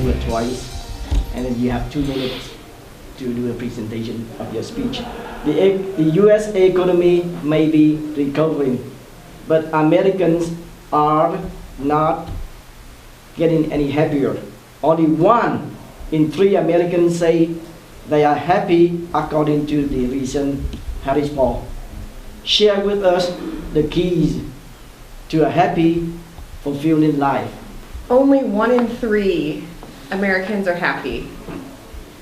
do it twice, and then you have 2 minutes to do a presentation of your speech. The US economy may be recovering, but Americans are not getting any happier. Only 1 in 3 Americans say they are happy according to the recent Harris poll. Share with us the keys to a happy, fulfilling life. Only 1 in 3 Americans are happy.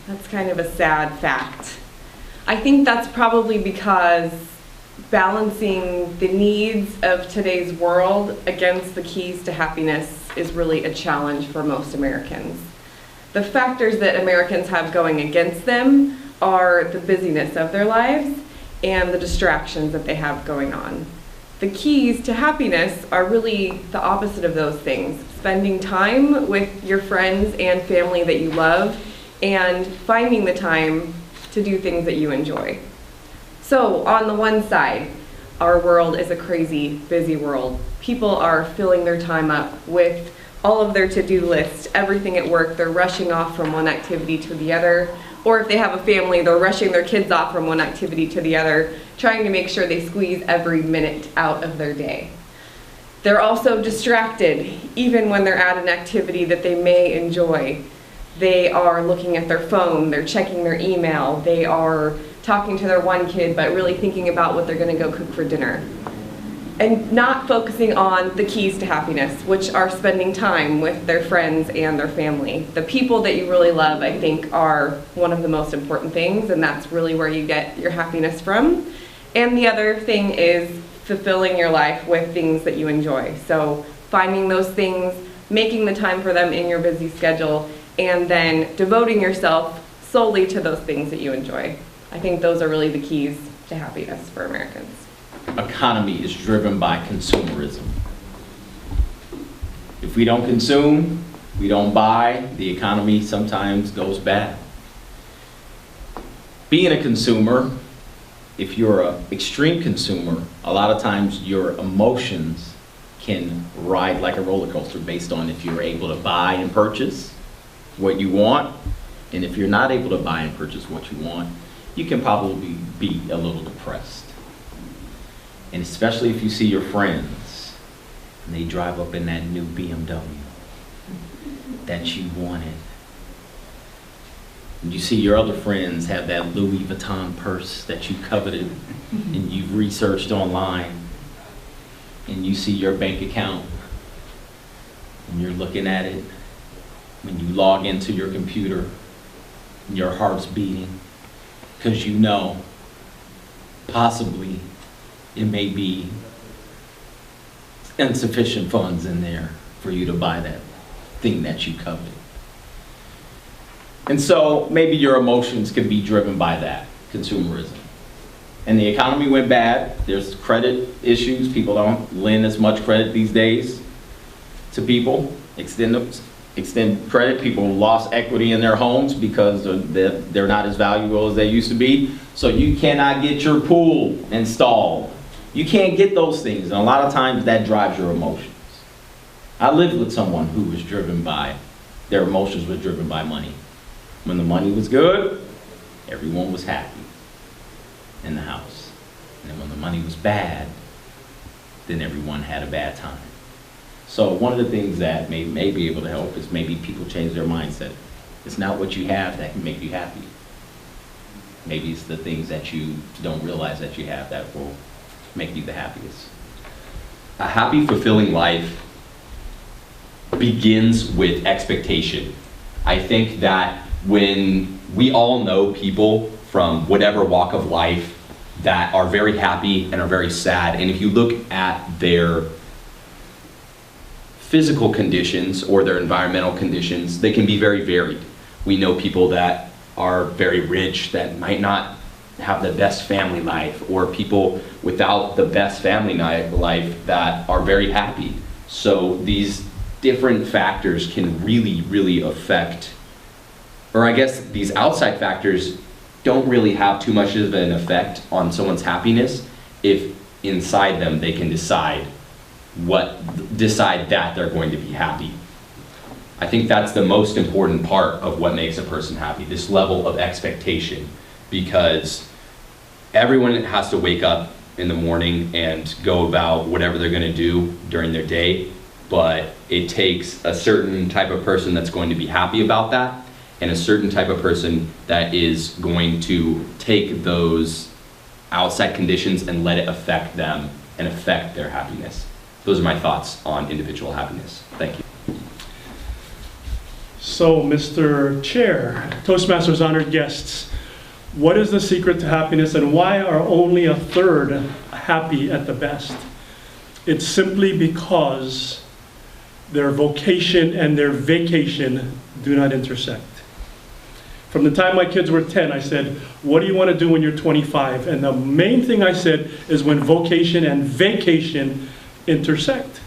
That's kind of a sad fact. I think that's probably because balancing the needs of today's world against the keys to happiness is really a challenge for most Americans. The factors that Americans have going against them are the busyness of their lives and the distractions that they have going on. The keys to happiness are really the opposite of those things. Spending time with your friends and family that you love, and finding the time to do things that you enjoy. So on the one side, our world is a crazy, busy world. People are filling their time up with all of their to-do lists, everything at work. They're rushing off from one activity to the other. Or if they have a family, they're rushing their kids off from one activity to the other, trying to make sure they squeeze every minute out of their day. They're also distracted, even when they're at an activity that they may enjoy. They are looking at their phone, they're checking their email, they are talking to their one kid, but really thinking about what they're going to go cook for dinner. And not focusing on the keys to happiness, which are spending time with their friends and their family. The people that you really love, I think, are one of the most important things, and that's really where you get your happiness from. And the other thing is fulfilling your life with things that you enjoy. So finding those things, making the time for them in your busy schedule, and then devoting yourself solely to those things that you enjoy. I think those are really the keys to happiness for Americans. Economy is driven by consumerism. If we don't consume, we don't buy, the economy sometimes goes bad. Being a consumer, if you're an extreme consumer, a lot of times your emotions can ride like a roller coaster based on if you're able to buy and purchase what you want, and if you're not able to buy and purchase what you want, you can probably be a little depressed. And especially if you see your friends and they drive up in that new BMW that you wanted. And you see your other friends have that Louis Vuitton purse that you coveted and you've researched online. And you see your bank account and you're looking at it. When you log into your computer, your heart's beating because you know possibly it may be insufficient funds in there for you to buy that thing that you coveted. And so maybe your emotions can be driven by that, consumerism. And the economy went bad. There's credit issues. People don't lend as much credit these days to people, extend credit. People lost equity in their homes because they're not as valuable as they used to be. So you cannot get your pool installed. You can't get those things, and a lot of times that drives your emotions. I lived with someone who was driven by, their emotions were driven by money. When the money was good, everyone was happy in the house. And then when the money was bad, then everyone had a bad time. So one of the things that may be able to help is maybe people change their mindset. It's not what you have that can make you happy. Maybe it's the things that you don't realize that you have that will make you the happiest. A happy, fulfilling life begins with expectation. I think that when we all know people from whatever walk of life that are very happy and are very sad, and if you look at their physical conditions or their environmental conditions, they can be very varied. We know people that are very rich that might not have the best family life, or people without the best family life that are very happy. So these different factors can really affect, or I guess these outside factors don't really have too much of an effect on someone's happiness if inside them they can decide that they're going to be happy. I think that's the most important part of what makes a person happy, this level of expectation, because everyone has to wake up in the morning and go about whatever they're going to do during their day, but it takes a certain type of person that's going to be happy about that, and a certain type of person that is going to take those outside conditions and let it affect them and affect their happiness. Those are my thoughts on individual happiness. Thank you. So, Mr. Chair, Toastmasters honored guests, what is the secret to happiness and why are only a third happy at the best? It's simply because their vocation and their vacation do not intersect. From the time my kids were 10, I said, what do you want to do when you're 25? And the main thing I said is when vocation and vacation intersect.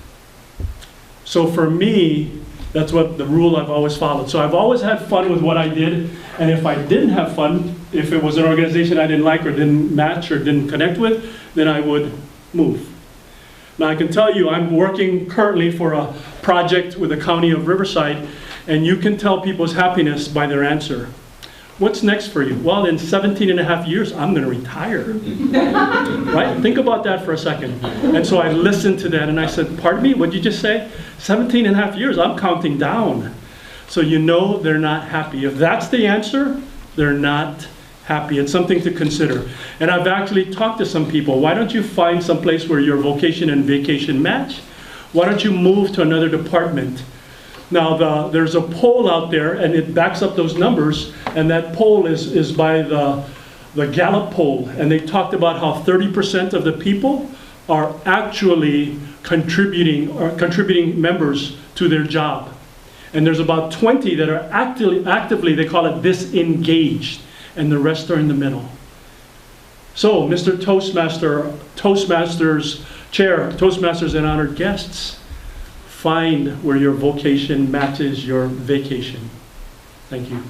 So for me, that's what the rule I've always followed. So I've always had fun with what I did, and if I didn't have fun, if it was an organization I didn't like or didn't match or didn't connect with, then I would move. Now I can tell you, I'm working currently for a project with the County of Riverside, and you can tell people's happiness by their answer. What's next for you? Well, in 17 and a half years, I'm going to retire. Right? Think about that for a second. And so I listened to that and I said, pardon me, what did you just say? 17 and a half years, I'm counting down. So you know they're not happy. If that's the answer, they're not happy. It's something to consider. And I've actually talked to some people. Why don't you find some place where your vocation and vacation match? Why don't you move to another department? Now, there's a poll out there, and it backs up those numbers, and that poll is by the Gallup poll, and they talked about how 30% of the people are actually contributing members to their job. And there's about 20 that are actively, they call it disengaged, and the rest are in the middle. So, Mr. Toastmasters Chair, Toastmasters and honored guests, find where your vocation matches your vacation. Thank you.